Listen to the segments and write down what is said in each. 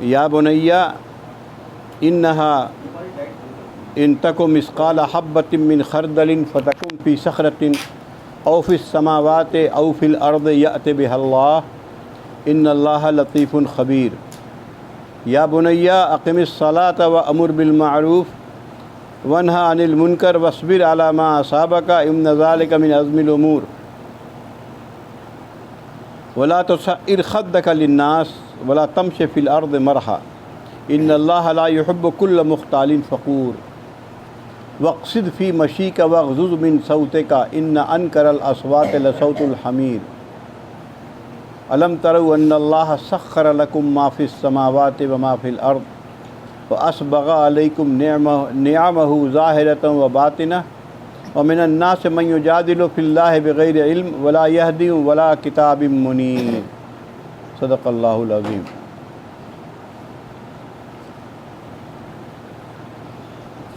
یا بنیا انہا ان تک مثقال حبۃ من خردل فتکن فی صخرۃ او فی السماوات او فی الارض یأت بها اللہ ان اللہ لطیف خبیر یا بنیا اقم الصلاۃ وامر بالمعروف وانہا عن المنکر واصبر علی ما اصابک ان ذلک من عزم الامور ولا تصعر خدک للناس ولا تمش فی الارض مرحا ان اللہ لا يحب كل مختال فخور واقصد فی مشیک واغضض من صوتک ان انکر الاصوات لصوت الحمیر الم تروا ان اللہ سخر لکم ما فی السماوات وما فی الارض واسبغ علیکم نعمہ ظاہرۃ وباطنہ ومن الناس من یجادل فی اللہ بغیر علم ولا یہدی ولا کتاب منیر صدق اللہ العظیم۔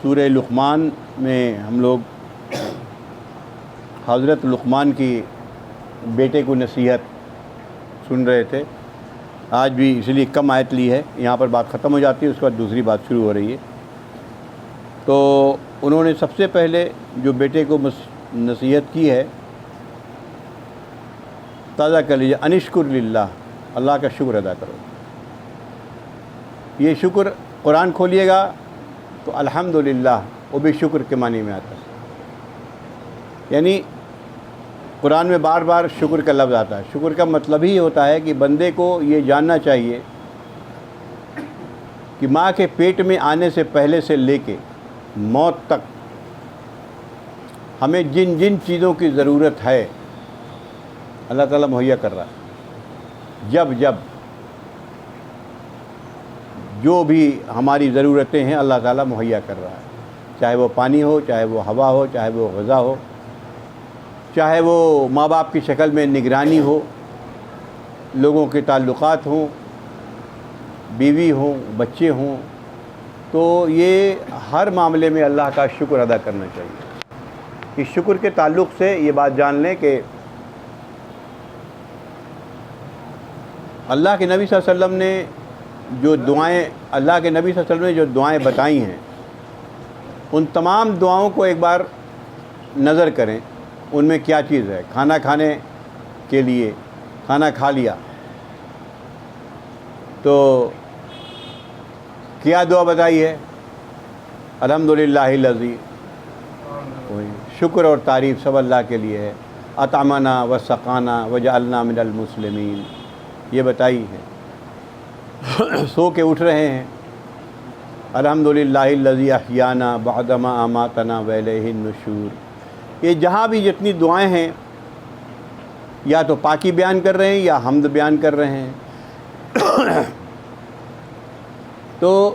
سورہ لقمان میں ہم لوگ حضرت لقمان کی بیٹے کو نصیحت سن رہے تھے۔ آج بھی اس لیے کم آیت لی ہے، یہاں پر بات ختم ہو جاتی ہے، اس کے بعد دوسری بات شروع ہو رہی ہے۔ تو انہوں نے سب سے پہلے جو بیٹے کو نصیحت کی ہے، تازہ کر لیجیے، انشکر للہ، اللہ کا شکر ادا کرو۔ یہ شکر قرآن کھولیے گا تو الحمدللہ وہ بھی شکر کے معنی میں آتا ہے، یعنی قرآن میں بار بار شکر کا لفظ آتا ہے۔ شکر کا مطلب ہی ہوتا ہے کہ بندے کو یہ جاننا چاہیے کہ ماں کے پیٹ میں آنے سے پہلے سے لے کے موت تک ہمیں جن جن چیزوں کی ضرورت ہے اللہ تعالیٰ مہیا کر رہا ہے۔ جب جو بھی ہماری ضرورتیں ہیں اللہ تعالیٰ مہیا کر رہا ہے، چاہے وہ پانی ہو، چاہے وہ ہوا ہو، چاہے وہ غذا ہو، چاہے وہ ماں باپ کی شکل میں نگرانی ہو، لوگوں کے تعلقات ہوں، بیوی ہوں، بچے ہوں، تو یہ ہر معاملے میں اللہ کا شکر ادا کرنا چاہیے۔ اس شکر کے تعلق سے یہ بات جان لیں کہ اللہ کے نبی صلی اللہ علیہ وسلم نے جو دعائیں جو دعائیں بتائی ہیں، ان تمام دعاؤں کو ایک بار نظر کریں، ان میں کیا چیز ہے۔ کھانا کھانے کے لیے کھانا کھا لیا تو کیا دعا بتائی ہے؟ الحمدللہ الذی، شکر اور تعریف سب اللہ کے لیے ہے۔ اطعمنا وسقانا وجعلنا من المسلمین، یہ بتائی ہے۔ سو کے اٹھ رہے ہیں، الحمدللہ الذی احیانا بعدما اماتنا والیہ النشور۔ یہ جہاں بھی جتنی دعائیں ہیں یا تو پاکی بیان کر رہے ہیں یا حمد بیان کر رہے ہیں۔ تو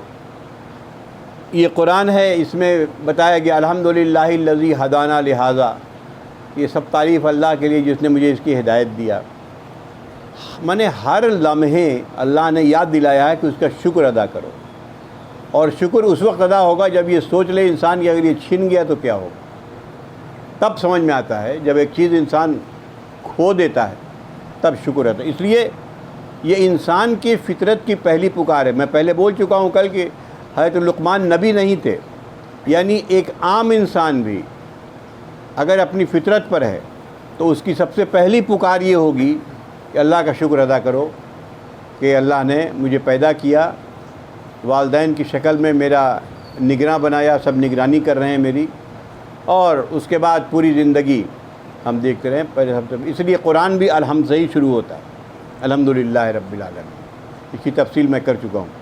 یہ قرآن ہے، اس میں بتایا گیا الحمدللہ الذی ہدانا لہذا، یہ سب تعریف اللہ کے لیے جس نے مجھے اس کی ہدایت دیا۔ میں نے ہر لمحے اللہ نے یاد دلایا ہے کہ اس کا شکر ادا کرو، اور شکر اس وقت ادا ہوگا جب یہ سوچ لے انسان کہ اگر یہ چھن گیا تو کیا ہوگا۔ تب سمجھ میں آتا ہے، جب ایک چیز انسان کھو دیتا ہے تب شکر ہوتا ہے۔ اس لیے یہ انسان کی فطرت کی پہلی پکار ہے۔ میں پہلے بول چکا ہوں کل کہ حضرت لقمان نبی نہیں تھے، یعنی ایک عام انسان بھی اگر اپنی فطرت پر ہے تو اس کی سب سے پہلی پکار یہ ہوگی کہ اللہ کا شکر ادا کرو کہ اللہ نے مجھے پیدا کیا، والدین کی شکل میں میرا نگراں بنایا، سب نگرانی کر رہے ہیں میری، اور اس کے بعد پوری زندگی ہم دیکھتے رہے ہیں۔ اس لیے قرآن بھی الحمد سے ہی شروع ہوتا ہے، الحمدللہ رب العالمین، اس کی تفصیل میں کر چکا ہوں۔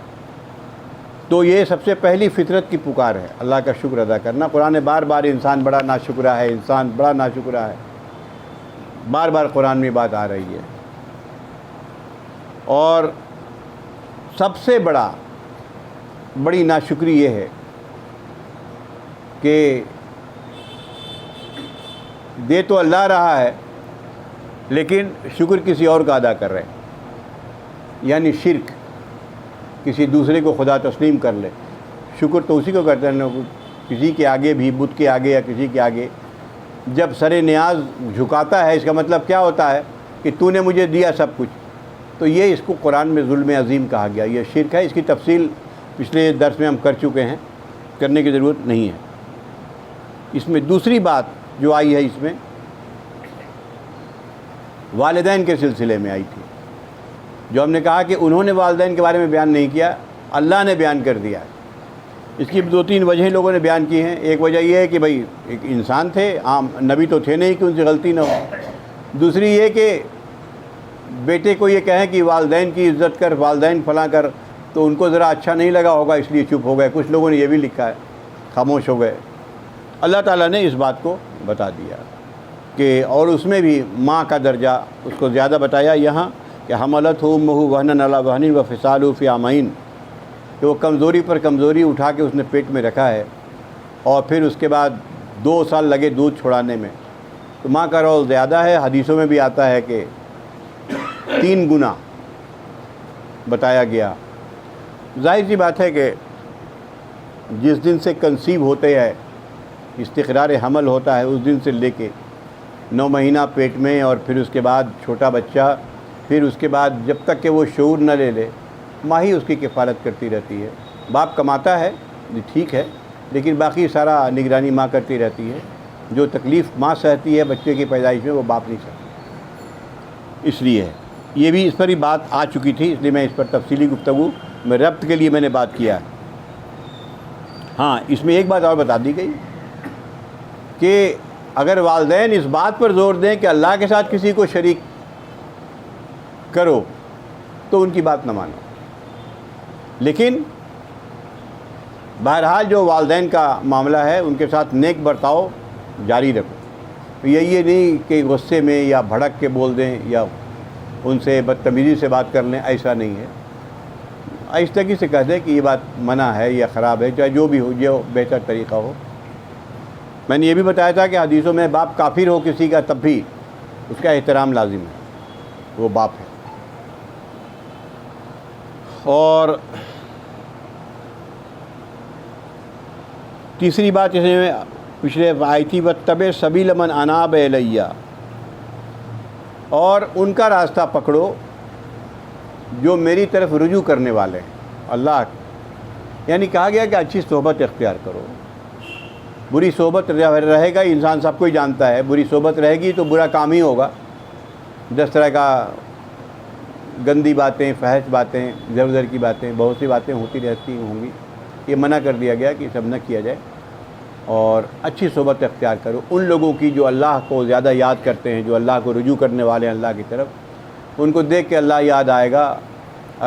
تو یہ سب سے پہلی فطرت کی پکار ہے، اللہ کا شکر ادا کرنا۔ قرآن بار بار انسان بڑا ناشکرا ہے، انسان بڑا ناشکرا ہے، بار بار قرآن میں بات آ رہی ہے۔ اور سب سے بڑی ناشکری یہ ہے کہ دے تو اللہ رہا ہے لیکن شکر کسی اور کا ادا کر رہے ہیں، یعنی شرک، کسی دوسرے کو خدا تسلیم کر لے۔ شکر تو اسی کو کرتے ہیں، کسی کے آگے بھی، بت کے آگے یا کسی کے آگے جب سر نیاز جھکاتا ہے، اس کا مطلب کیا ہوتا ہے کہ تو نے مجھے دیا سب کچھ، تو یہ اس کو قرآن میں ظلم عظیم کہا گیا، یہ شرک ہے۔ اس کی تفصیل پچھلے درس میں ہم کر چکے ہیں، کرنے کی ضرورت نہیں ہے۔ اس میں دوسری بات جو آئی ہے، اس میں والدین کے سلسلے میں آئی تھی، جو ہم نے کہا کہ انہوں نے والدین کے بارے میں بیان نہیں کیا، اللہ نے بیان کر دیا۔ اس کی 2-3 وجہیں لوگوں نے بیان کی ہیں۔ ایک وجہ یہ ہے کہ بھائی ایک انسان تھے، عام نبی تو تھے نہیں کہ ان سے غلطی نہ ہو۔ دوسری یہ کہ بیٹے کو یہ کہیں کہ والدین کی عزت کر، والدین فلاں کر، تو ان کو ذرا اچھا نہیں لگا ہوگا، اس لیے چپ ہو گئے۔ کچھ لوگوں نے یہ بھی لکھا ہے، خاموش ہو گئے۔ اللہ تعالیٰ نے اس بات کو بتا دیا کہ اور اس میں بھی ماں کا درجہ اس کو زیادہ بتایا یہاں کہ حملتہ امہ وہنا علی وہن وفصالہ فی عامین، کہ وہ کمزوری پر کمزوری اٹھا کے اس نے پیٹ میں رکھا ہے، اور پھر اس کے بعد 2 سال لگے دودھ چھڑانے میں۔ تو ماں کا رول زیادہ ہے۔ حدیثوں میں بھی آتا ہے کہ 3 گنا بتایا گیا۔ ظاہر سی بات ہے کہ جس دن سے کنسیو ہوتے ہے، استقرار حمل ہوتا ہے، اس دن سے لے کے 9 مہینہ پیٹ میں، اور پھر اس کے بعد چھوٹا بچہ، پھر اس کے بعد جب تک کہ وہ شعور نہ لے لے، ماں ہی اس کی کفالت کرتی رہتی ہے۔ باپ کماتا ہے، ٹھیک ہے، لیکن باقی سارا نگرانی ماں کرتی رہتی ہے۔ جو تکلیف ماں سہتی ہے بچے کی پیدائش میں، وہ باپ نہیں سہتا۔ اس لیے یہ بھی اس پر ہی بات آ چکی تھی، اس لیے میں اس پر تفصیلی گفتگو میں ربط کے لیے میں نے بات کیا۔ ہاں، اس میں ایک بات اور بتا دی گئی کہ اگر والدین اس بات پر زور دیں کہ اللہ کے ساتھ کسی کو شریک کرو، تو ان کی بات نہ مانو۔ لیکن بہرحال جو والدین کا معاملہ ہے، ان کے ساتھ نیک برتاؤ جاری رکھو۔ یہ نہیں کہ غصے میں یا بھڑک کے بول دیں یا ان سے بدتمیزی سے بات کر لیں، ایسا نہیں ہے۔ آہستگی سے کہہ دیں کہ یہ بات منع ہے یا خراب ہے، چاہے جو بھی ہو، جو بہتر طریقہ ہو۔ میں نے یہ بھی بتایا تھا کہ حدیثوں میں باپ کافر ہو کسی کا، تب بھی اس کا احترام لازم ہے، وہ باپ ہے۔ اور تیسری بات اس میں پچھلے آئی تھی، وَاتَّبِعْ سَبِيلَ مَنْ أَنَابَ إِلَيَّ، اور ان کا راستہ پکڑو جو میری طرف رجوع کرنے والے ہیں۔ اللہ یعنی کہا گیا کہ اچھی صحبت اختیار کرو۔ بری صحبت رہے گا، انسان سب کو ہی جانتا ہے، بری صحبت رہے گی تو برا کام ہی ہوگا۔ 10 طرح کا گندی باتیں، فحش باتیں، ادھر ادھر کی باتیں، بہت سی باتیں ہوتی رہتی ہوں گی۔ یہ منع کر دیا گیا کہ سب نہ کیا جائے، اور اچھی صحبت اختیار کرو ان لوگوں کی جو اللہ کو زیادہ یاد کرتے ہیں، جو اللہ کو رجوع کرنے والے ہیں اللہ کی طرف۔ ان کو دیکھ کے اللہ یاد آئے گا۔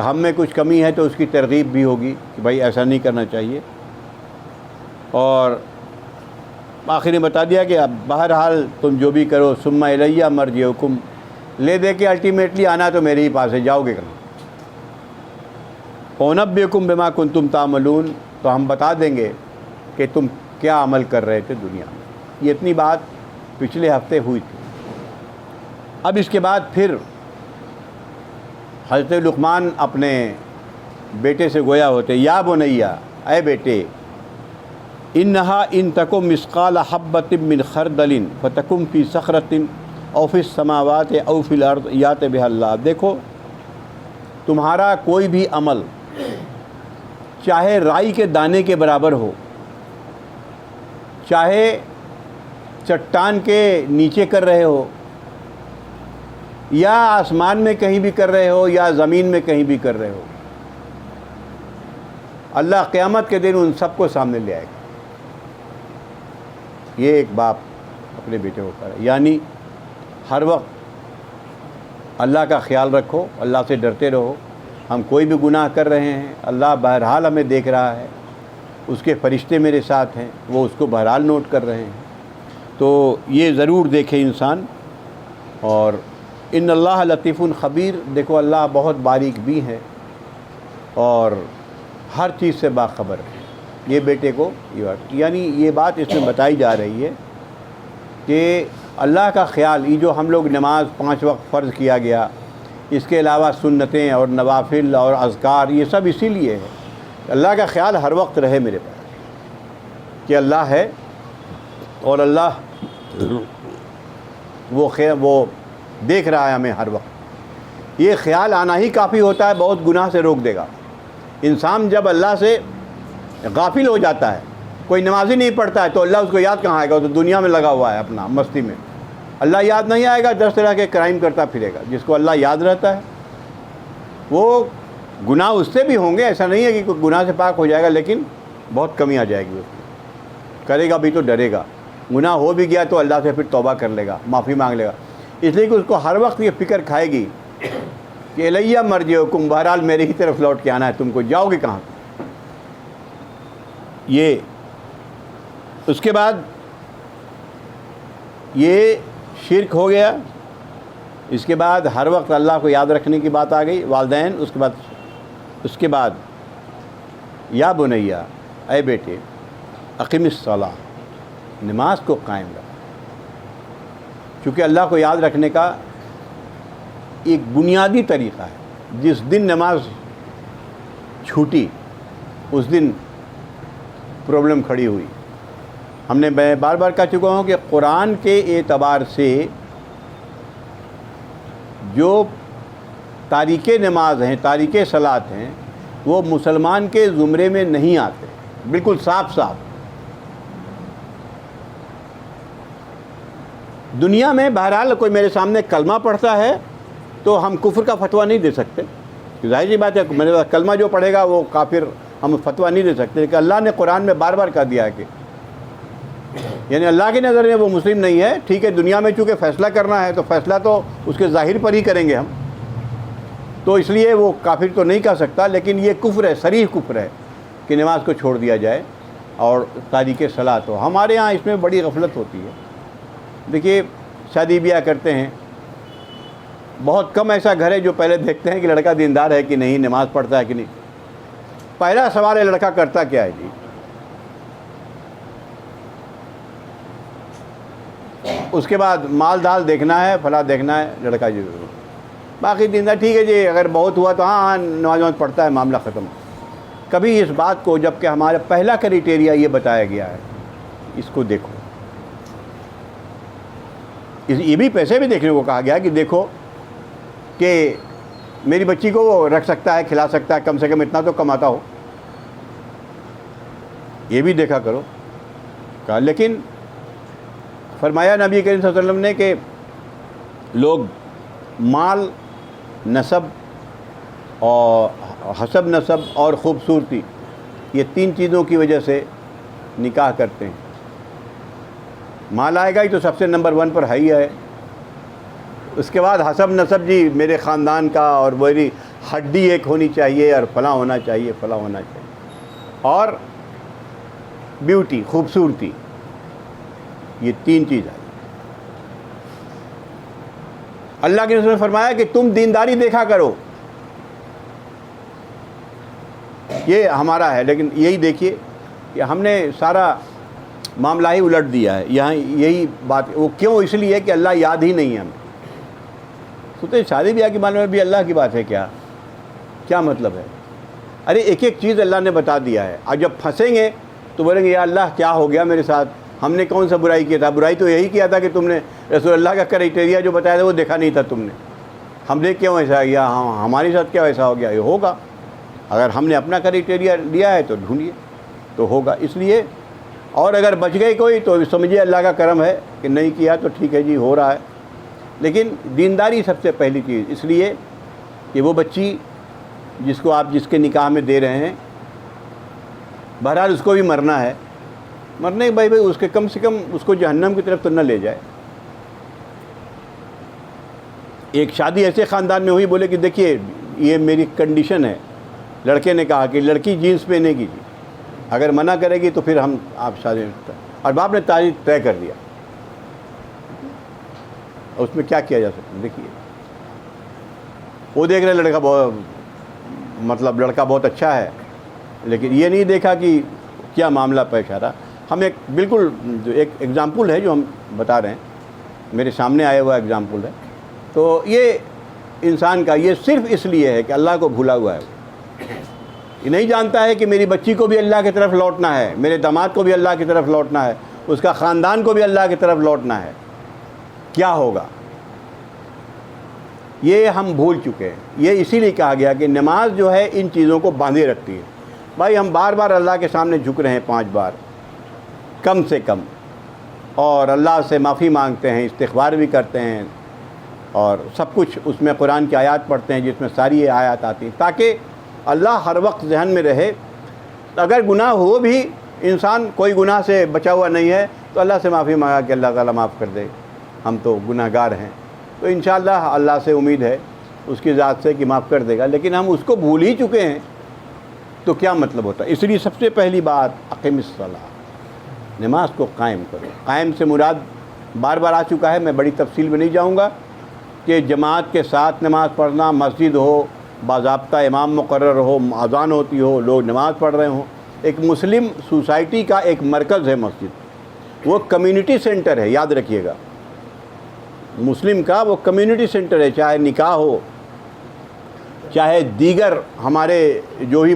ہم میں کچھ کمی ہے تو اس کی ترغیب بھی ہوگی کہ بھائی ایسا نہیں کرنا چاہیے۔ اور آخر میں بتا دیا کہ اب بہرحال تم جو بھی کرو، ثم الیہ مرجعکم، لے دے کے الٹیمیٹلی آنا تو میرے ہی پاس ہے، جاؤ گے کہاں۔ فَأُنَبِّئُکُم بِمَا کُنتُم تَعْمَلُونَ، تو ہم بتا دیں گے کہ تم کیا عمل کر رہے تھے دنیا میں۔ یہ اتنی بات پچھلے ہفتے ہوئی تھی۔ اب اس کے بعد پھر حضرت لقمان اپنے بیٹے سے گویا ہوتے، یا بنیا، اے بیٹے، انہا ان تکم مثقال حبۃ من خردل فتکم فی صخرۃ او فی السماوات او فی الارض یات بہ اللہ۔ دیکھو، تمہارا کوئی بھی عمل چاہے رائی کے دانے کے برابر ہو، چاہے چٹان کے نیچے کر رہے ہو، یا آسمان میں کہیں بھی کر رہے ہو، یا زمین میں کہیں بھی کر رہے ہو، اللہ قیامت کے دن ان سب کو سامنے لے آئے گا۔ یہ ایک باپ اپنے بیٹے کو کرے، یعنی ہر وقت اللہ کا خیال رکھو، اللہ سے ڈرتے رہو۔ ہم کوئی بھی گناہ کر رہے ہیں، اللہ بہرحال ہمیں دیکھ رہا ہے، اس کے فرشتے میرے ساتھ ہیں، وہ اس کو بہرحال نوٹ کر رہے ہیں۔ تو یہ ضرور دیکھے انسان۔ اور ان اللہ لطیف خبیر، دیکھو اللہ بہت باریک بھی ہے اور ہر چیز سے باخبر ہے۔ یہ بیٹے کو یعنی یہ بات اس میں بتائی جا رہی ہے کہ اللہ کا خیال، یہ جو ہم لوگ نماز 5 وقت فرض کیا گیا، اس کے علاوہ سنتیں اور نوافل اور اذکار، یہ سب اسی لیے ہے اللہ کا خیال ہر وقت رہے میرے پاس کہ اللہ ہے، اور اللہ وہ دیکھ رہا ہے ہمیں ہر وقت۔ یہ خیال آنا ہی کافی ہوتا ہے، بہت گناہ سے روک دے گا۔ انسان جب اللہ سے غافل ہو جاتا ہے، کوئی نماز ہی نہیں پڑھتا ہے، تو اللہ اس کو یاد کہاں آئے گا؟ وہ تو دنیا میں لگا ہوا ہے اپنا مستی میں، اللہ یاد نہیں آئے گا، 10 طرح کے کرائم کرتا پھرے گا۔ جس کو اللہ یاد رہتا ہے وہ گناہ اس سے بھی ہوں گے، ایسا نہیں ہے کہ کوئی گناہ سے پاک ہو جائے گا، لیکن بہت کمی آ جائے گی اس میں، کرے گا بھی تو ڈرے گا، گناہ ہو بھی گیا تو اللہ سے پھر توبہ کر لے گا، معافی مانگ لے گا، اس لیے کہ اس کو ہر وقت یہ فکر کھائے گی کہ الیہ مرجعکم، بہرحال میرے ہی طرف لوٹ کے آنا ہے، تم کو جاؤ گے کہاں؟ یہ اس کے بعد یہ شرک ہو گیا، اس کے بعد ہر وقت اللہ کو یاد رکھنے کی بات آ گئی، والدین، اس کے بعد یا بنیا، اے بیٹے، اقیم الصلاۃ، نماز کو قائم رکھ، چونکہ اللہ کو یاد رکھنے کا ایک بنیادی طریقہ ہے۔ جس دن نماز چھوٹی اس دن پرابلم کھڑی ہوئی۔ ہم نے میں بار بار کہہ چکا ہوں کہ قرآن کے اعتبار سے جو تاریک نماز ہیں، تاریک صلاۃ ہیں، وہ مسلمان کے زمرے میں نہیں آتے، بالکل صاف صاف۔ دنیا میں بہرحال کوئی میرے سامنے کلمہ پڑھتا ہے تو ہم کفر کا فتویٰ نہیں دے سکتے، ظاہر سی بات ہے، میرے پاس کلمہ جو پڑھے گا وہ کافر، ہم فتویٰ نہیں دے سکتے، لیکن اللہ نے قرآن میں بار بار کہہ دیا ہے کہ یعنی اللہ کی نظر میں وہ مسلم نہیں ہے۔ ٹھیک ہے، دنیا میں چونکہ فیصلہ کرنا ہے تو فیصلہ تو اس کے ظاہر پر ہی کریں گے ہم، تو اس لیے وہ کافر تو نہیں کہہ سکتا، لیکن یہ کفر ہے، صریح کفر ہے کہ نماز کو چھوڑ دیا جائے اور تاریک صلاۃ ہو۔ ہمارے یہاں اس میں بڑی غفلت ہوتی ہے۔ دیکھیے، شادی بیاہ کرتے ہیں، بہت کم ایسا گھر ہے جو پہلے دیکھتے ہیں کہ لڑکا دیندار ہے کہ نہیں، نماز پڑھتا ہے کہ نہیں۔ پہلا سوال ہے لڑکا کرتا کیا ہے جی؟ اس کے بعد مال دال دیکھنا ہے، فلاں دیکھنا ہے، لڑکا جو باقی دیندار ٹھیک ہے جی، اگر بہت ہوا تو ہاں نماز پڑھتا ہے، معاملہ ختم۔ کبھی اس بات کو، جب کہ ہمارا پہلا کرائٹیریا یہ بتایا گیا ہے، اس کو دیکھو، یہ بھی پیسے بھی دیکھنے کو کہا گیا کہ دیکھو کہ میری بچی کو وہ رکھ سکتا ہے، کھلا سکتا ہے، کم سے کم اتنا تو کماتا ہو، یہ بھی دیکھا کرو کہا۔ لیکن فرمایا نبی کریم صلی اللہ علیہ وسلم نے کہ لوگ مال، نسب اور حسب نسب اور خوبصورتی، یہ 3 چیزوں کی وجہ سے نکاح کرتے ہیں۔ مال آئے گا ہی تو سب سے نمبر 1 پر ہے ہی ہے، اس کے بعد حسب نسب، جی میرے خاندان کا اور میری ہڈی ایک ہونی چاہیے اور فلاں ہونا چاہیے، فلاں ہونا چاہیے، اور بیوٹی، خوبصورتی، یہ 3 چیز ہے۔ اللہ کے رسول نے فرمایا کہ تم دینداری دیکھا کرو، یہ ہمارا ہے، لیکن یہی دیکھیے کہ ہم نے سارا معاملہ ہی الٹ دیا ہے۔ یہاں یہی بات، وہ کیوں؟ اس لیے کہ اللہ یاد ہی نہیں ہے ہمیں۔ سوچتے شادی بیاہ کے معاملے میں بھی اللہ کی بات ہے کیا مطلب ہے؟ ارے ایک ایک چیز اللہ نے بتا دیا ہے، اور جب پھنسیں گے تو بولیں گے یا اللہ کیا ہو گیا میرے ساتھ، ہم نے کون سا برائی کیا تھا؟ برائی تو یہی کیا تھا کہ تم نے رسول اللہ کا کرائٹیریا جو بتایا تھا وہ دیکھا نہیں تھا تم نے، ہم نے کیوں ایسا کیا، ہمارے ساتھ کیا ایسا ہو گیا؟ یہ ہوگا، اگر ہم نے اپنا کرائٹیریا لیا ہے تو ڈھونڈیے تو ہوگا۔ اس لیے، اور اگر بچ گئی کوئی تو سمجھیے اللہ کا کرم ہے کہ نہیں کیا تو ٹھیک ہے جی، ہو رہا ہے۔ لیکن دینداری سب سے پہلی چیز، اس لیے کہ وہ بچی جس کو آپ جس کے نکاح میں دے رہے ہیں، بہرحال اس کو بھی مرنا ہے، مرنے بھائی اس کے کم سے کم اس کو جہنم کی طرف تو نہ لے جائے۔ ایک شادی ایسے خاندان میں ہوئی، بولے کہ دیکھیے یہ میری کنڈیشن ہے، لڑکے نے کہا کہ لڑکی جینس پہنے گی جی، اگر منع کرے گی تو پھر ہم آپ شادی، اور باپ نے تاریخ طے کر دیا، اس میں کیا کیا جا سکتا ہے؟ دیکھیے وہ دیکھ رہے لڑکا لڑکا بہت اچھا ہے، لیکن یہ نہیں دیکھا کہ کیا معاملہ پیش آ رہا۔ ہم ایک بالکل ایک ایگزامپل ہے جو ہم بتا رہے ہیں، میرے سامنے آیا ہوا ایگزامپل ہے، تو یہ انسان کا یہ صرف اس لیے ہے کہ اللہ کو بھولا ہوا ہے، یہ نہیں جانتا ہے کہ میری بچی کو بھی اللہ کی طرف لوٹنا ہے، میرے داماد کو بھی اللہ کی طرف لوٹنا ہے، اس کا خاندان کو بھی اللہ کی طرف لوٹنا ہے، کیا ہوگا؟ یہ ہم بھول چکے ہیں. یہ اسی لیے کہا گیا کہ نماز جو ہے ان چیزوں کو باندھے رکھتی ہے. بھائی ہم بار بار اللہ کے سامنے جھک رہے ہیں 5 بار کم سے کم, اور اللہ سے معافی مانگتے ہیں, استغفار بھی کرتے ہیں, اور سب کچھ اس میں قرآن کی آیات پڑھتے ہیں جس میں ساری یہ آیات آتی ہیں, تاکہ اللہ ہر وقت ذہن میں رہے. اگر گناہ ہو بھی, انسان کوئی گناہ سے بچا ہوا نہیں ہے, تو اللہ سے معافی مانگا کہ اللہ تعالیٰ معاف کر دے, ہم تو گناہ گار ہیں. تو انشاءاللہ اللہ سے امید ہے اس کی ذات سے کہ معاف کر دے گا. لیکن ہم اس کو بھول ہی چکے ہیں, تو کیا مطلب ہوتا ہے؟ اس لیے سب سے پہلی بات اقیم الصلاۃ, نماز کو قائم کرو. قائم سے مراد بار بار آ چکا ہے, میں بڑی تفصیل میں نہیں جاؤں گا, کہ جماعت کے ساتھ نماز پڑھنا, مسجد ہو, باضابطہ امام مقرر ہو, اذان ہوتی ہو, لوگ نماز پڑھ رہے ہوں. ایک مسلم سوسائٹی کا ایک مرکز ہے مسجد, وہ کمیونٹی سینٹر ہے, یاد رکھیے گا. مسلم کا وہ کمیونٹی سینٹر ہے, چاہے نکاح ہو, چاہے دیگر ہمارے جو ہی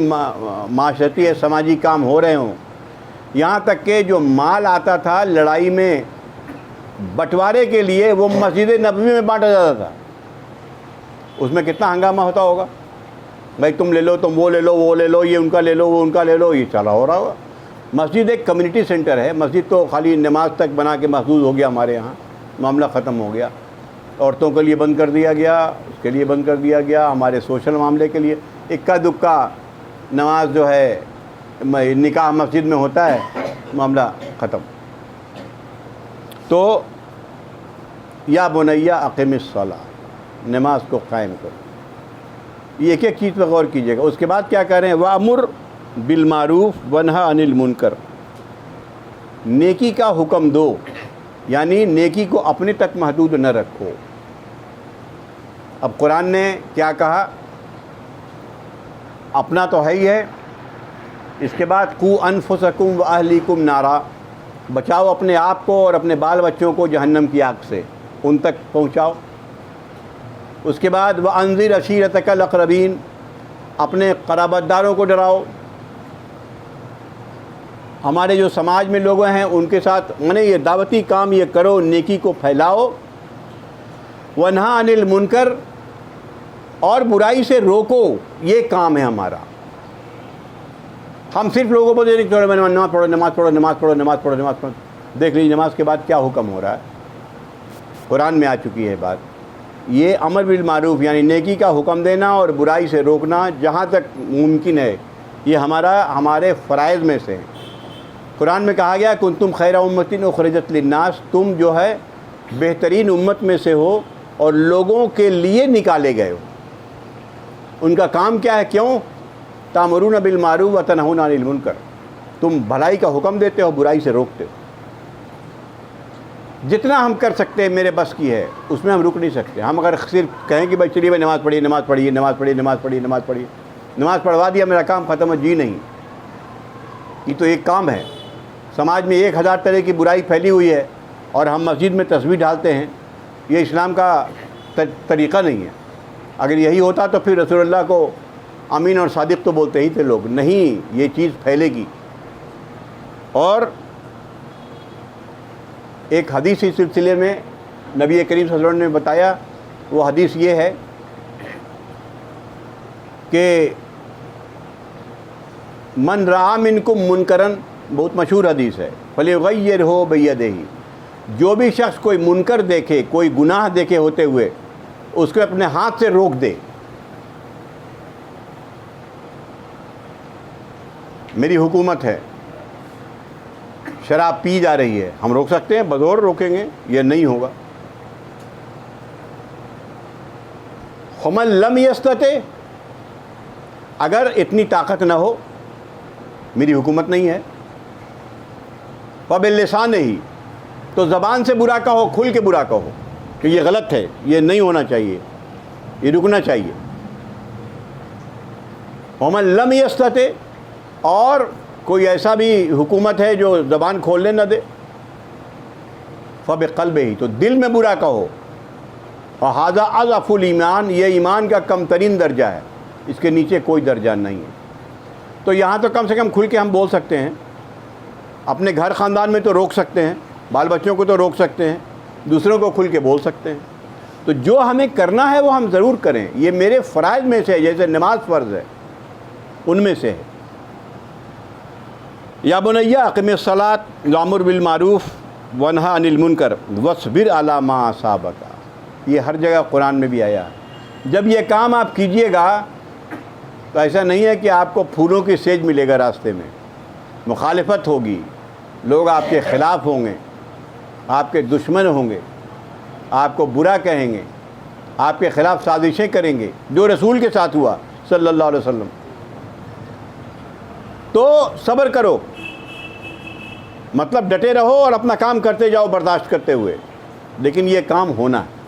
معاشرتی ہے سماجی کام ہو رہے ہوں. یہاں تک کہ جو مال آتا تھا لڑائی میں بٹوارے کے لیے, وہ مسجد نبوی میں بانٹا جاتا تھا. اس میں کتنا ہنگامہ ہوتا ہوگا, بھائی تم لے لو, تم وہ لے لو, وہ لے لو, یہ ان کا لے لو, وہ ان کا لے لو, یہ چلا ہو رہا ہوگا. مسجد ایک کمیونٹی سینٹر ہے. مسجد تو خالی نماز تک بنا کے محدود ہو گیا ہمارے یہاں, معاملہ ختم ہو گیا. عورتوں کے لیے بند کر دیا گیا, اس کے لیے بند کر دیا گیا, ہمارے سوشل معاملے کے لیے اکا دکا نماز جو ہے نکاح مسجد میں ہوتا ہے, معاملہ ختم. تو یا بنیا اقیم الصلاۃ, نماز کو قائم کرو. یہ ایک ایک چیز پہ غور کیجیے گا. اس کے بعد کیا کہہ رہے ہیں؟ وَأْمُرْ بِالْمَعْرُوفِ وَانْهَ عَنِ الْمُنْكَرِ, نیکی کا حکم دو, یعنی نیکی کو اپنے تک محدود نہ رکھو. اب قرآن نے کیا کہا؟ اپنا تو ہے ہی ہے, اس کے بعد قُوا أَنفُسَكُمْ وَأَهْلِيكُمْ نَارًا, بچاؤ اپنے آپ کو اور اپنے بال بچوں کو جہنم کی آگ سے, ان تک پہنچاؤ. اس کے بعد وَأَنذِرْ عَشِيرَتَكَ الْأَقْرَبِينَ, اپنے قرابت داروں کو ڈراؤ. ہمارے جو سماج میں لوگ ہیں ان کے ساتھ یہ دعوتی کام یہ کرو, نیکی کو پھیلاؤ. وَانْهَا عَنِ الْمُنْكَرِ, اور برائی سے روکو, یہ کام ہے ہمارا. ہم صرف لوگوں کو نماز پڑھو, نماز پڑھو, نماز پڑھو, نماز پڑھو, نماز پڑھو. دیکھ لیجیے نماز کے بعد کیا حکم ہو رہا ہے, قرآن میں آ چکی ہے بات. یہ امر بالمعروف یعنی نیکی کا حکم دینا اور برائی سے روکنا جہاں تک ممکن ہے, یہ ہمارے فرائض میں سے ہے. قرآن میں کہا گیا کنتم خیر امۃ اخرجت للناس, تم جو ہے بہترین امت میں سے ہو اور لوگوں کے لیے نکالے گئے ہو. ان کا کام کیا ہے؟ کیوں؟ تامرون بالمعروف وتنہون عن المنکر, تم بھلائی کا حکم دیتے ہو, برائی سے روکتے ہو. جتنا ہم کر سکتے ہیں میرے بس کی ہے, اس میں ہم رک نہیں سکتے. ہم اگر صرف کہیں کہ بھائی چلیے بھائی نماز پڑھیے, نماز پڑھیے, نماز پڑھیے, نماز پڑھیے, نماز پڑھیے, نماز پڑھوا دیا میرا کام ختم, جی نہیں. یہ تو ایک کام ہے. سماج میں 1000 طرح کی برائی پھیلی ہوئی ہے اور ہم مسجد میں تسبیح ڈالتے ہیں, یہ اسلام کا طریقہ نہیں ہے. اگر یہی ہوتا تو پھر رسول اللہ کو امین اور صادق تو بولتے ہی تھے لوگ. نہیں, یہ چیز پھیلے گی. اور ایک حدیث اس سلسلے میں نبی کریم صلی اللہ علیہ وسلم نے بتایا, وہ حدیث یہ ہے کہ من رأى منکم منکرن, بہت مشہور حدیث ہے, فلیغیرہ بیدہ, جو بھی شخص کوئی منکر دیکھے, کوئی گناہ دیکھے ہوتے ہوئے, اس کو اپنے ہاتھ سے روک دے. میری حکومت ہے, شراب پی جا رہی ہے, ہم روک سکتے ہیں؟ بزور روکیں گے, یہ نہیں ہوگا. فمن لم یستطع, اگر اتنی طاقت نہ ہو, میری حکومت نہیں ہے, فباللسان ہی, تو زبان سے برا کہو, کھل کے برا کہو کہ یہ غلط ہے, یہ نہیں ہونا چاہیے, یہ رکنا چاہیے. فمن لم یستطع, اور کوئی ایسا بھی حکومت ہے جو زبان کھولنے نہ دے, فبقلبہ, تو دل میں برا کہو. وہذا اضعف الایمان, یہ ایمان کا کم ترین درجہ ہے, اس کے نیچے کوئی درجہ نہیں ہے. تو یہاں تو کم سے کم کھل کے ہم بول سکتے ہیں. اپنے گھر خاندان میں تو روک سکتے ہیں, بال بچوں کو تو روک سکتے ہیں, دوسروں کو کھل کے بول سکتے ہیں. تو جو ہمیں کرنا ہے وہ ہم ضرور کریں. یہ میرے فرائض میں سے ہے، جیسے نماز فرض ہے ان میں سے ہے. یا بنی اقم الصلاۃ وامر بالمعروف وانہی عن المنکر واصبر علی ما اصابک. یہ ہر جگہ قرآن میں بھی آیا ہے. جب یہ کام آپ کیجئے گا تو ایسا نہیں ہے کہ آپ کو پھولوں کی سیج ملے گا، راستے میں مخالفت ہوگی، لوگ آپ کے خلاف ہوں گے، آپ کے دشمن ہوں گے، آپ کو برا کہیں گے، آپ کے خلاف سازشیں کریں گے، جو رسول کے ساتھ ہوا صلی اللہ علیہ وسلم. تو صبر کرو، مطلب ڈٹے رہو اور اپنا کام کرتے جاؤ برداشت کرتے ہوئے، لیکن یہ کام ہونا ہے.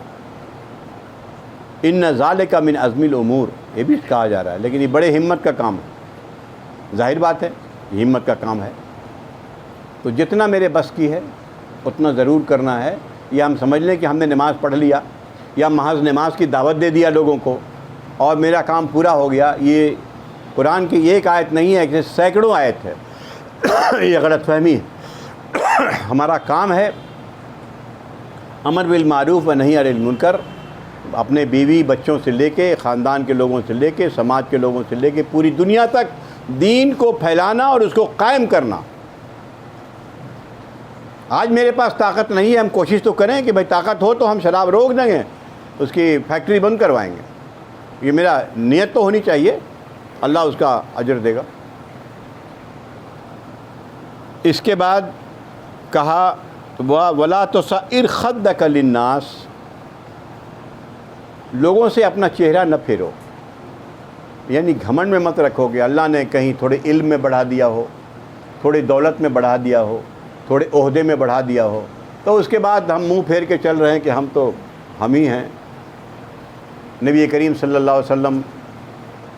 ان ذالک من عزم الامور، یہ بھی کہا جا رہا ہے، لیکن یہ بڑے ہمت کا کام ہے. ظاہر بات ہے یہ ہمت کا کام ہے. تو جتنا میرے بس کی ہے اتنا ضرور کرنا ہے. یا ہم سمجھ لیں کہ ہم نے نماز پڑھ لیا یا محض نماز کی دعوت دے دیا لوگوں کو اور میرا کام پورا ہو گیا. یہ قرآن کی ایک آیت نہیں ہے کہ سینکڑوں آیت ہے. یہ غلط فہمی ہے. ہمارا کام ہے امر بالمعروف و نہی عن المنکر، اپنے بیوی بچوں سے لے کے، خاندان کے لوگوں سے لے کے، سماج کے لوگوں سے لے کے پوری دنیا تک دین کو پھیلانا اور اس کو قائم کرنا. آج میرے پاس طاقت نہیں ہے، ہم کوشش تو کریں کہ بھائی طاقت ہو تو ہم شراب روک دیں گے، اس کی فیکٹری بند کروائیں گے. یہ میرا نیت تو ہونی چاہیے، اللہ اس کا اجر دے گا. اس کے بعد کہا وَلَا تُصَعِّرْ خَدَّكَ لِلنَّاسِ، لوگوں سے اپنا چہرہ نہ پھیرو. یعنی گھمنڈ میں مت رکھو کہ اللہ نے کہیں تھوڑے علم میں بڑھا دیا ہو، تھوڑی دولت میں بڑھا دیا ہو، تھوڑے عہدے میں بڑھا دیا ہو، تو اس کے بعد ہم منہ پھیر کے چل رہے ہیں کہ ہم تو ہم ہی ہیں. نبی کریم صلی اللہ علیہ وسلم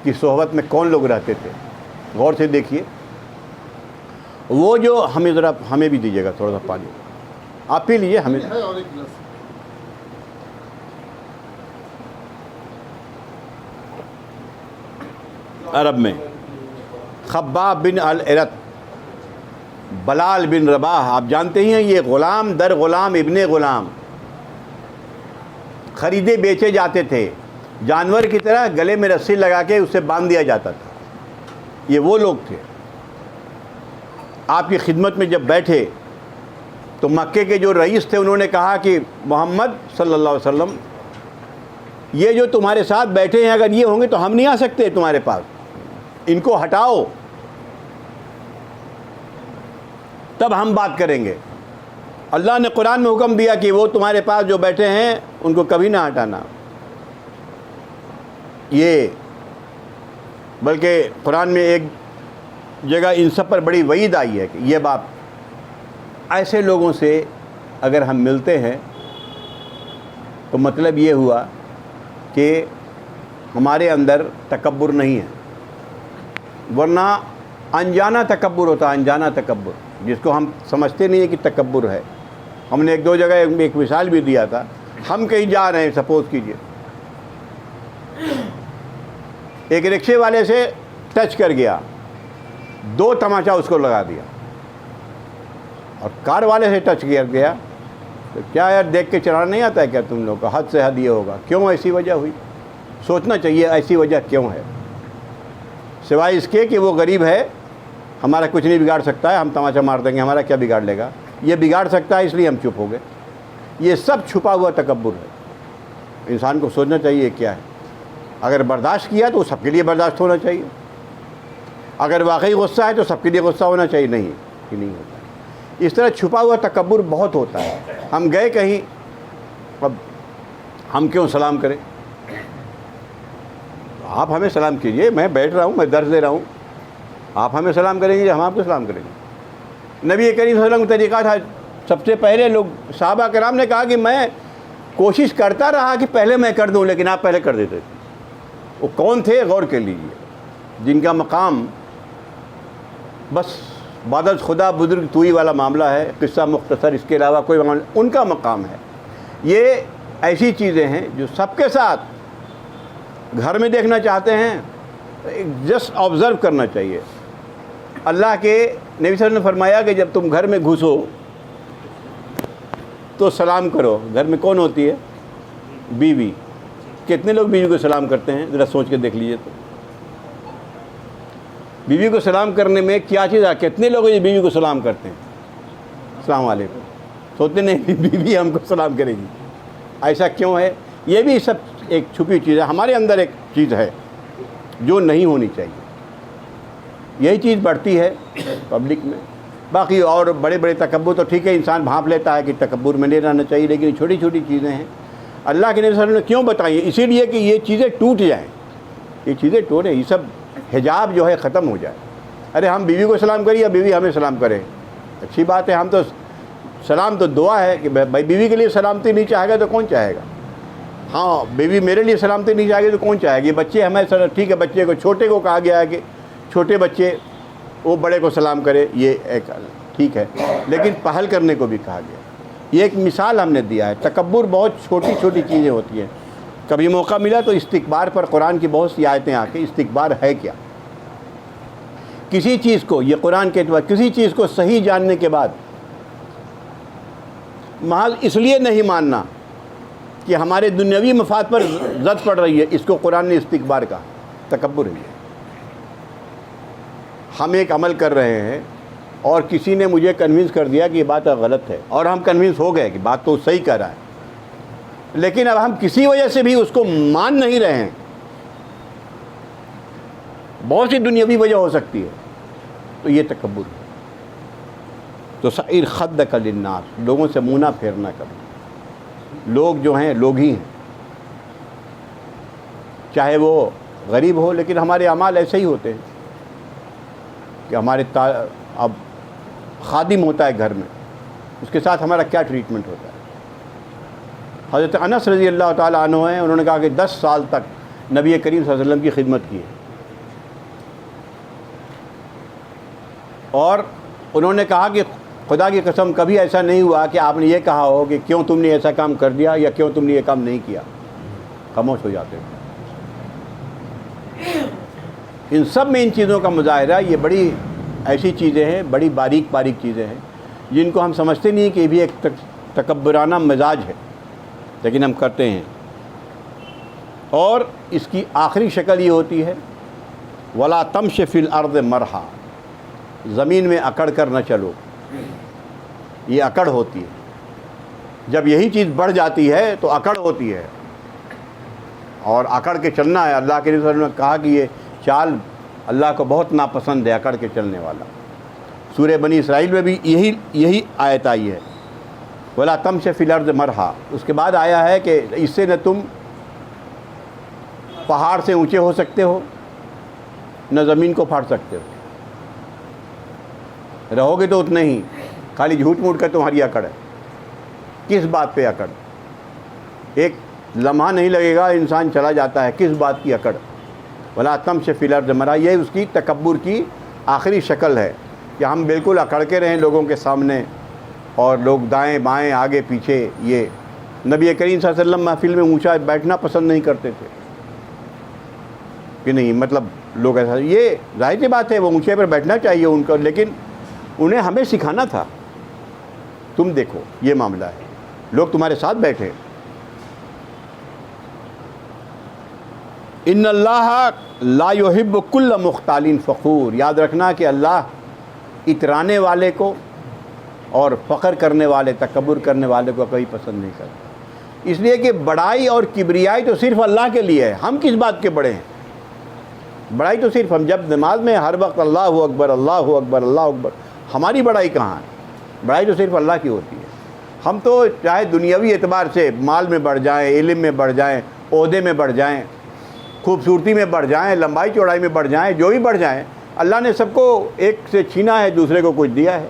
کی صحبت میں کون لوگ رہتے تھے؟ غور سے دیکھیے. وہ جو ہمیں ذرا ہمیں بھی دیجیے گا تھوڑا سا پانی، آپ پی لیجیے. ہمیں عرب میں خباب بن الارت، بلال بن رباح، آپ جانتے ہی ہیں یہ غلام در غلام ابن غلام خریدے بیچے جاتے تھے. جانور کی طرح گلے میں رسی لگا کے اسے باندھ دیا جاتا تھا. یہ وہ لوگ تھے. آپ کی خدمت میں جب بیٹھے تو مکے کے جو رئیس تھے انہوں نے کہا کہ محمد صلی اللہ علیہ وسلم، یہ جو تمہارے ساتھ بیٹھے ہیں اگر یہ ہوں گے تو ہم نہیں آ سکتے تمہارے پاس، ان کو ہٹاؤ تب ہم بات کریں گے. اللہ نے قرآن میں حکم دیا کہ وہ تمہارے پاس جو بیٹھے ہیں ان کو کبھی نہ ہٹانا. یہ بلکہ قرآن میں ایک جگہ ان سب پر بڑی وعید آئی ہے کہ یہ بات، ایسے لوگوں سے اگر ہم ملتے ہیں تو مطلب یہ ہوا کہ ہمارے اندر تکبر نہیں ہے، ورنہ انجانا تکبر ہوتا ہے. انجانا تکبر جس کو ہم سمجھتے نہیں ہیں کہ تکبر ہے. ہم نے ایک دو جگہ ایک مثال بھی دیا تھا. ہم کہیں جا رہے ہیں، سپوز کیجئے ایک رکشے والے سے ٹچ کر گیا، 2 تماچا اس کو لگا دیا، اور کار والے سے ٹچ کر گیا تو کیا یار دیکھ کے چلانا نہیں آتا ہے کیا تم لوگ کا؟ حد سے حد یہ ہوگا. کیوں ایسی وجہ ہوئی؟ سوچنا چاہیے ایسی وجہ کیوں ہے، سوائے اس کے کہ وہ غریب ہے، ہمارا کچھ نہیں بگاڑ سکتا ہے، ہم تماچا مار دیں گے، ہمارا کیا بگاڑ لے گا، یہ بگاڑ سکتا ہے اس لیے ہم چپ ہو گئے. یہ سب چھپا ہوا تکبر ہے. انسان کو سوچنا چاہیے کیا ہے. اگر برداشت کیا تو سب کے لیے برداشت ہونا چاہیے، اگر واقعی غصہ ہے تو سب کے لیے غصہ ہونا چاہیے. نہیں کہ نہیں ہوتا. اس طرح چھپا ہوا تکبر بہت ہوتا ہے. ہم گئے کہیں، اب ہم کیوں سلام کریں؟ آپ ہمیں سلام کیجئے، میں بیٹھ رہا ہوں، میں درس دے رہا ہوں، آپ ہمیں سلام کریں گے، ہم آپ کو سلام کریں گے. نبی کریم صلی اللہ علیہ وسلم کا طریقہ تھا. سب سے پہلے لوگ صحابہ کرام نے کہا کہ میں کوشش کرتا رہا کہ پہلے میں کر دوں، لیکن آپ پہلے کر دیتے تھے. وہ کون تھے؟ غور کر لیجیے. جن کا مقام بس بعد از خدا بزرگ توئی والا معاملہ ہے، قصہ مختصر، اس کے علاوہ کوئی معاملہ، ان کا مقام ہے. یہ ایسی چیزیں ہیں جو سب کے ساتھ گھر میں دیکھنا چاہتے ہیں، جسٹ آبزرو کرنا چاہیے. اللہ کے نبی صلی اللہ علیہ وسلم نے فرمایا کہ جب تم گھر میں گھسو تو سلام کرو. گھر میں کون ہوتی ہے؟ بیوی، کتنے لوگ بیوی کو سلام کرتے ہیں؟ ذرا سوچ کے دیکھ لیجئے تو بیوی کو سلام کرنے میں کیا چیز ہے؟ کتنے لوگ یہ بیوی کو سلام کرتے ہیں السلام علیکم، سوچتے نہیں بیوی ہم کو سلام کرے گی، ایسا کیوں ہے؟ یہ بھی سب ایک چھپی چیز ہے، ہمارے اندر ایک چیز ہے جو نہیں ہونی چاہیے، یہی چیز بڑھتی ہے پبلک میں۔ باقی اور بڑے بڑے تکبر تو ٹھیک ہے، انسان بھانپ لیتا ہے کہ تکبر میں نہیں رہنا چاہیے، لیکن چھوٹی چھوٹی چیزیں ہیں اللہ کے نبی صلی اللہ علیہ وسلم نے کیوں بتائی؟ اسی لیے کہ یہ چیزیں ٹوٹ جائیں، یہ چیزیں ٹوٹیں، یہ سب حجاب جو ہے ختم ہو جائے۔ ارے ہم بیوی کو سلام کریں یا بیوی ہمیں سلام کرے، اچھی بات ہے، ہم تو سلام تو دعا ہے کہ بھائی بیوی کے لیے سلامتی نہیں چاہے گا تو کون چاہے گا؟ ہاں بیوی میرے لیے سلامتی نہیں چاہے گی تو کون چاہے گی؟ بچے ہمیں ٹھیک ہے، بچے کو چھوٹے کو کہا گیا ہے کہ چھوٹے بچے وہ بڑے کو سلام کرے، یہ ایک ٹھیک ہے، لیکن پہل کرنے کو بھی کہا گیا۔ یہ ایک مثال ہم نے دیا ہے۔ تکبر بہت چھوٹی چھوٹی چیزیں ہوتی ہیں۔ کبھی موقع ملا تو استکبار پر قرآن کی بہت سی آیتیں آ کے استکبار ہے کیا، کسی چیز کو، یہ قرآن کے اعتبار کسی چیز کو صحیح جاننے کے بعد محض اس لیے نہیں ماننا کہ ہمارے دنیاوی مفاد پر زد پڑ رہی ہے، اس کو قرآن نے استکبار کہا، تکبر ہے۔ ہم ایک عمل کر رہے ہیں اور کسی نے مجھے کنونس کر دیا کہ یہ بات غلط ہے، اور ہم کنونس ہو گئے کہ بات تو صحیح کر رہا ہے، لیکن اب ہم کسی وجہ سے بھی اس کو مان نہیں رہے ہیں، بہت سی دنیاوی وجہ ہو سکتی ہے، تو یہ تکبر ہے۔ تو سعیر خدک للناس، لوگوں سے منہ نہ پھیرنا کبھی، لوگ جو ہیں لوگ ہی ہیں، چاہے وہ غریب ہو، لیکن ہمارے اعمال ایسے ہی ہوتے ہیں کہ ہمارے اب خادم ہوتا ہے گھر میں، اس کے ساتھ ہمارا کیا ٹریٹمنٹ ہوتا ہے۔ حضرت انس رضی اللہ تعالیٰ عنہ ہیں، انہوں نے کہا کہ 10 سال تک نبی کریم صلی اللہ علیہ وسلم کی خدمت کی ہے، اور انہوں نے کہا کہ خدا کی قسم کبھی ایسا نہیں ہوا کہ آپ نے یہ کہا ہو کہ کیوں تم نے ایسا کام کر دیا یا کیوں تم نے یہ کام نہیں کیا، خاموش ہو جاتے ہیں۔ ان سب میں ان چیزوں کا مظاہرہ، یہ بڑی ایسی چیزیں ہیں، بڑی باریک باریک چیزیں ہیں جن کو ہم سمجھتے نہیں کہ یہ بھی ایک تکبرانہ مزاج ہے، لیکن ہم کرتے ہیں۔ اور اس کی آخری شکل یہ ہوتی ہے وَلَا تَمْشِ فِي الْأَرْضِ مَرْحًا، زمین میں اکڑ کر نہ چلو، یہ اکڑ ہوتی ہے۔ جب یہی چیز بڑھ جاتی ہے تو اکڑ ہوتی ہے، اور اکڑ کے چلنا ہے۔ اللہ کے رسول نے کہا کہ یہ چال اللہ کو بہت ناپسند ہے، اکڑ کے چلنے والا۔ سورہ بنی اسرائیل میں بھی یہی آیت آئی ہے، وَلَا تَمْشِ فِي الْأَرْضِ مَرْحًا۔ اس کے بعد آیا ہے کہ اس سے نہ تم پہاڑ سے اونچے ہو سکتے ہو، نہ زمین کو پھاڑ سکتے ہو، رہو گے تو اتنے ہی، خالی جھوٹ موٹ کا تمہاری اکڑ ہے۔ کس بات پہ اکڑ؟ ایک لمحہ نہیں لگے گا، انسان چلا جاتا ہے، کس بات کی اکڑ؟ وَلَا تَمْشِ فِي الْأَرْضِ مَرْحًا، یہ اس کی تکبر کی آخری شکل ہے کہ ہم بالکل اکڑ کے رہیں لوگوں کے سامنے، اور لوگ دائیں بائیں آگے پیچھے۔ یہ نبی کریم صلی اللہ علیہ وسلم محفل میں اونچا بیٹھنا پسند نہیں کرتے تھے کہ نہیں، مطلب لوگ ایسا، یہ ظاہر سی بات ہے وہ اونچے پر بیٹھنا چاہیے ان کو، لیکن انہیں ہمیں سکھانا تھا۔ تم دیکھو یہ معاملہ ہے، لوگ تمہارے ساتھ بیٹھے۔ ان اللہ لا یحب کل مختال فخور، یاد رکھنا کہ اللہ اترانے والے کو اور فخر کرنے والے، تکبر کرنے والے کو کبھی پسند نہیں کرتا۔ اس لیے کہ بڑائی اور کبریائی تو صرف اللہ کے لیے ہے، ہم کس بات کے بڑے ہیں؟ بڑائی تو صرف ہم جب نماز میں ہر وقت اللہ اکبر اللہ اکبر اللہ اکبر، ہماری بڑائی کہاں ہے؟ بڑائی تو صرف اللہ کی ہوتی ہے۔ ہم تو چاہے دنیاوی اعتبار سے مال میں بڑھ جائیں، علم میں بڑھ جائیں، عہدے میں بڑھ جائیں، خوبصورتی میں بڑھ جائیں، لمبائی چوڑائی میں بڑھ جائیں، جو بھی بڑھ جائیں، اللہ نے سب کو ایک سے چھینا ہے، دوسرے کو کچھ دیا ہے۔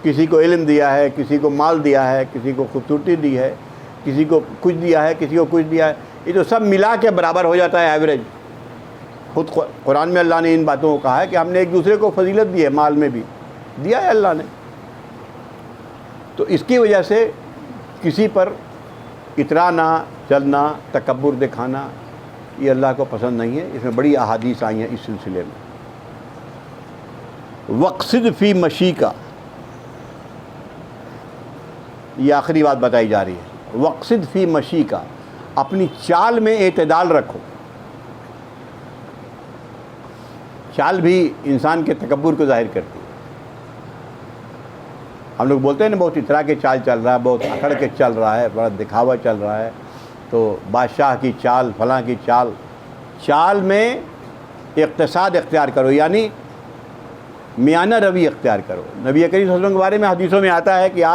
کسی کو علم دیا ہے، کسی کو مال دیا ہے، کسی کو خوبصورتی دی ہے، کسی کو کچھ دیا ہے، کسی کو کچھ دیا ہے، یہ تو سب ملا کے برابر ہو جاتا ہے ایوریج۔ خود قرآن میں اللہ نے ان باتوں کو کہا ہے کہ ہم نے ایک دوسرے کو فضیلت دی ہے، مال میں بھی دیا ہے اللہ نے۔ تو اس کی وجہ سے کسی پر اترانا، چلنا، تکبر دکھانا، یہ اللہ کو پسند نہیں ہے۔ اس میں بڑی احادیث آئی ہیں اس سلسلے میں۔ وقصد فی مشیکا، یہ آخری بات بتائی جا رہی ہے۔ وقصد فی مشیکا، اپنی چال میں اعتدال رکھو. چال بھی انسان کے تکبر کو ظاہر کرتی ہے. ہم لوگ بولتے ہیں نا بہت اترا کے چال چل رہا ہے, بہت اکڑ کے چل رہا ہے, بڑا دکھاوا چل رہا ہے. تو بادشاہ کی چال, فلاں کی چال. چال میں اقتصاد اختیار کرو, یعنی میانہ روی اختیار کرو. نبی کریم صلی اللہ علیہ وسلم کے بارے میں حدیثوں میں آتا ہے کہ آپ